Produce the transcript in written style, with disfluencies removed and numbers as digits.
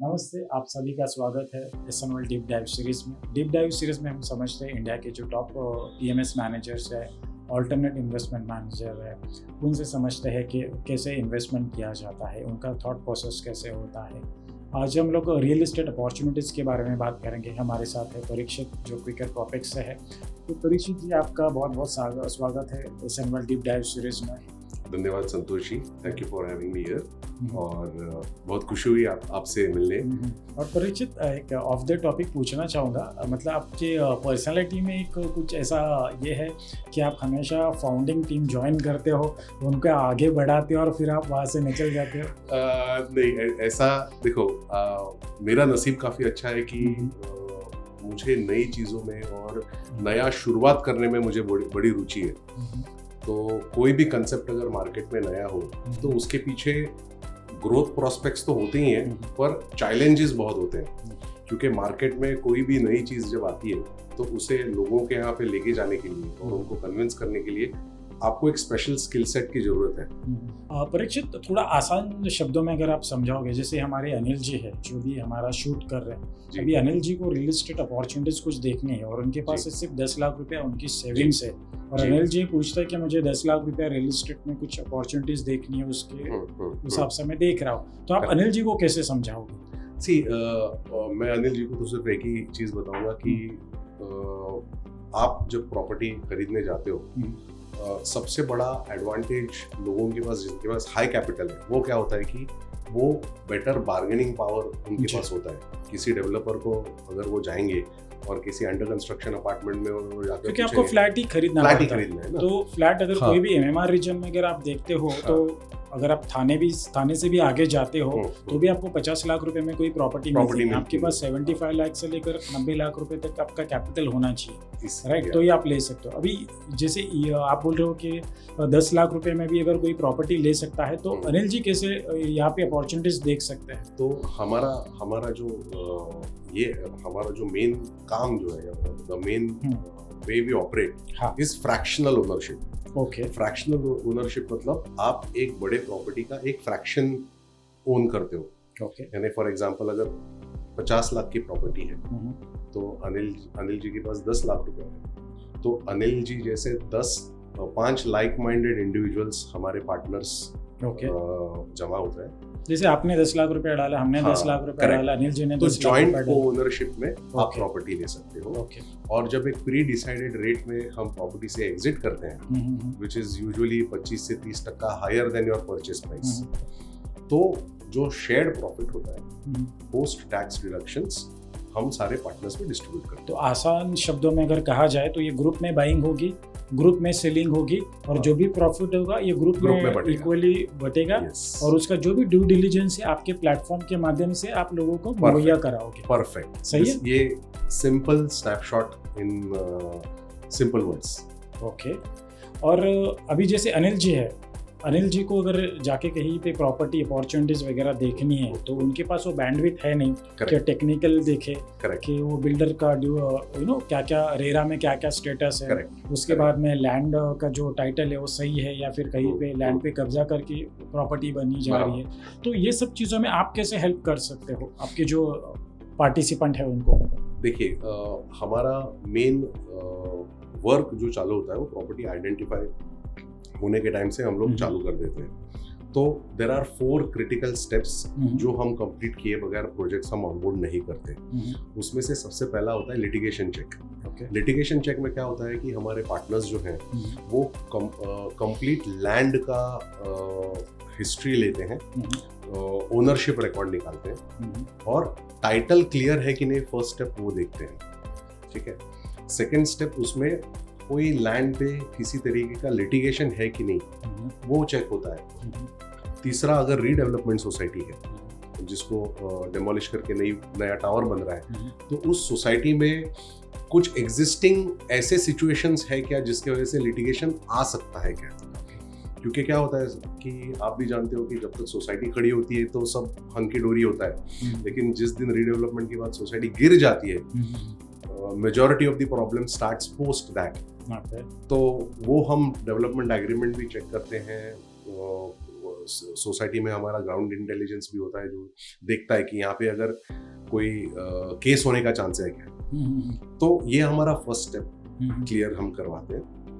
नमस्ते, आप सभी का स्वागत है एसएनएल डीप डाइव सीरीज़ में। डीप डाइव सीरीज़ में हम समझते हैं इंडिया के जो टॉप पीएमएस मैनेजर्स है, ऑल्टरनेट इन्वेस्टमेंट मैनेजर है, उनसे समझते हैं कि कैसे इन्वेस्टमेंट किया जाता है, उनका थॉट प्रोसेस कैसे होता है। आज हम लोग रियल एस्टेट अपॉर्चुनिटीज़ के बारे में बात करेंगे। हमारे साथ है परीक्षित जो क्विकर टॉपिक्स से है। तो परीक्षित जी, आपका बहुत बहुत स्वागत है एसएनएल डीप डाइव सीरीज़ में। धन्यवाद Santosh ji, thank you for having me here और बहुत खुशी हुई आपसे मिलने। और परीक्षित, एक ऑफ द टॉपिक पूछना चाहूँगा, मतलब आपके पर्सनालिटी में एक कुछ ऐसा ये है कि आप हमेशा फाउंडिंग टीम ज्वाइन करते हो, उनको आगे बढ़ाते हो और फिर आप वहाँ से निकल जाते हो? नहीं, ऐसा देखो, मेरा नसीब काफ़ी अच्छा है कि मुझे नई चीज़ों में और नया शुरुआत करने में मुझे बड़ी रुचि है। तो कोई भी कंसेप्ट अगर मार्केट में नया हो तो उसके पीछे ग्रोथ प्रोस्पेक्ट्स तो होते ही हैं, पर चैलेंजेस बहुत होते हैं, क्योंकि मार्केट में कोई भी नई चीज़ जब आती है तो उसे लोगों के यहाँ पे लेके जाने के लिए और उनको कन्विंस करने के लिए आपको एक स्पेशल स्किल सेट की जरूरत है। परीक्षित, थोड़ा आसान शब्दों में अगर आप समझाओगे, जैसे हमारे अनिल जी है जो भी हमारा शूट कर रहे हैं, अभी अनिल जी को रियल एस्टेट अपॉर्चुनिटीज कुछ देखनी है और उनके पास सिर्फ 10 लाख रुपया उनकी सेविंग्स है और अनिल जी पूछता है कि मुझे 10 लाख रुपया रियल एस्टेट में कुछ अपॉर्चुनिटीज देखनी है, उसके हिसाब से मैं देख रहा हूँ, तो आप अनिल जी को कैसे समझाओगे? मैं अनिल जी को तो सिर्फ एक ही चीज़ बताऊंगा कि आप जब प्रॉपर्टी खरीदने जाते हो, सबसे बड़ा एडवांटेज लोगों के पास, जिनके पास हाई कैपिटल है, वो क्या होता है कि वो बेटर बार्गेनिंग पावर उनके पास होता है। किसी डेवलपर को अगर वो जाएंगे और किसी अंडर कंस्ट्रक्शन अपार्टमेंट में वो जाकर, क्योंकि आपको फ्लैट ही खरीदना है ना, तो फ्लैट अगर कोई भी एमएमआर रीजन में अगर आप देखते हो तो अगर आप थाने से भी आगे जाते हो तो भी आपको 50 लाख रुपए में कोई प्रॉपर्टी मिलती है। आपके पास 75 लाख से लेकर 90 लाख रुपए तक आपका कैपिटल होना चाहिए, राइट? तो ये आप ले सकते हो। अभी जैसे आप बोल रहे हो कि 10 लाख रुपए में भी अगर कोई प्रॉपर्टी ले सकता है, तो अनिल जी कैसे यहाँ पे अपॉर्चुनिटीज देख सकते हैं? तो हमारा जो मेन काम जो है, the main way we operate is fractional ownership. Fractional ownership मतलब आप एक बड़े प्रॉपर्टी का एक फ्रैक्शन ओन करते हो। यानी फॉर एग्जांपल, अगर 50 लाख की प्रॉपर्टी है तो अनिल जी के पास 10 लाख रुपए है, तो अनिल जी जैसे 5 लाइक माइंडेड इंडिविजुअल्स हमारे पार्टनर्स जमा होता है। जैसे आपने 10 लाख रुपए डाला, हमने 10 लाख रुपए डाला, अनिल जी ने 10 लाख रुपए डाला, तो जॉइंट ओनरशिप में आप प्रॉपर्टी ले सकते हो। और जब एक प्री डिसाइडेड रेट में हम प्रॉपर्टी से एग्जिट करते हैं, विच इज यूजुअली 25 से 30% higher than your purchase price, तो जो शेयर्ड प्रॉफिट होता है पोस्ट टैक्स डिडक्शंस हम सारे पार्टनर्स में डिस्ट्रीब्यूट करते हैं। तो आसान शब्दों में अगर कहा जाए तो ये ग्रुप में बाइंग होगी, ग्रुप में सेलिंग होगी और जो भी प्रॉफिट होगा ये ग्रुप में इक्वली बटेगा और उसका जो भी ड्यू डिलिजेंस है आपके प्लेटफॉर्म के माध्यम से आप लोगों को मुहैया कराओगे। परफेक्ट, सही है। ये simple snapshot in simple words. Okay. और अभी जैसे अनिल जी है, अनिल जी को अगर जाके कहीं पे प्रॉपर्टी अपॉर्चुनिटीज वगैरह देखनी है तो उनके पास वो बैंडविड्थ है नहीं कि टेक्निकल देखे कि वो बिल्डर का क्या क्या रेरा में क्या क्या स्टेटस है, उसके बाद में लैंड का जो टाइटल है वो सही है या फिर कहीं पे लैंड पे कब्जा करके प्रॉपर्टी बनी जा रही है। तो ये सब चीज़ों में आप कैसे हेल्प कर सकते हो आपके जो पार्टिसिपेंट है उनको? देखिए, हमारा मेन वर्क जो चालू होता है वो प्रॉपर्टी आइडेंटिफाई होने के टाइम से हम लोग चालू कर देते हैं। तो देयर आर 4 क्रिटिकल स्टेप्स जो हम कंप्लीट किए बगैर प्रोजेक्ट्स हम ऑनबोर्ड नहीं करते। उसमें से सबसे पहला होता है लिटिगेशन चेक। लिटिगेशन चेक में क्या होता है कि हमारे पार्टनर्स जो हैं वो कंप्लीट लैंड का हिस्ट्री लेते हैं, ओनरशिप रिकॉर्ड निकालते हैं और टाइटल क्लियर है कि नहीं, फर्स्ट स्टेप वो देखते हैं। ठीक है। सेकेंड स्टेप, उसमें कोई लैंड पे किसी तरीके का लिटिगेशन है कि नहीं, वो चेक होता है। तीसरा, अगर रीडेवलपमेंट सोसाइटी है जिसको डेमोलिश करके नया टावर बन रहा है, तो उस सोसाइटी में कुछ एग्जिस्टिंग ऐसे सिचुएशंस है क्या जिसके वजह से लिटिगेशन आ सकता है क्या। क्योंकि क्या होता है कि आप भी जानते हो कि जब तक सोसाइटी खड़ी होती है तो सब हंकी डोरी होता है, लेकिन जिस दिन रीडेवलपमेंट के बाद सोसाइटी गिर जाती है, majority of the problem starts post that. तो वो हम डेवलपमेंट एग्रीमेंट भी चेक करते हैं, सोसाइटी में हमारा ग्राउंड इंटेलिजेंस भी होता है जो देखता है कि यहाँ पे अगर कोई केस होने का चांस है क्या, तो ये हमारा फर्स्ट स्टेप क्लियर हम करवाते हैं।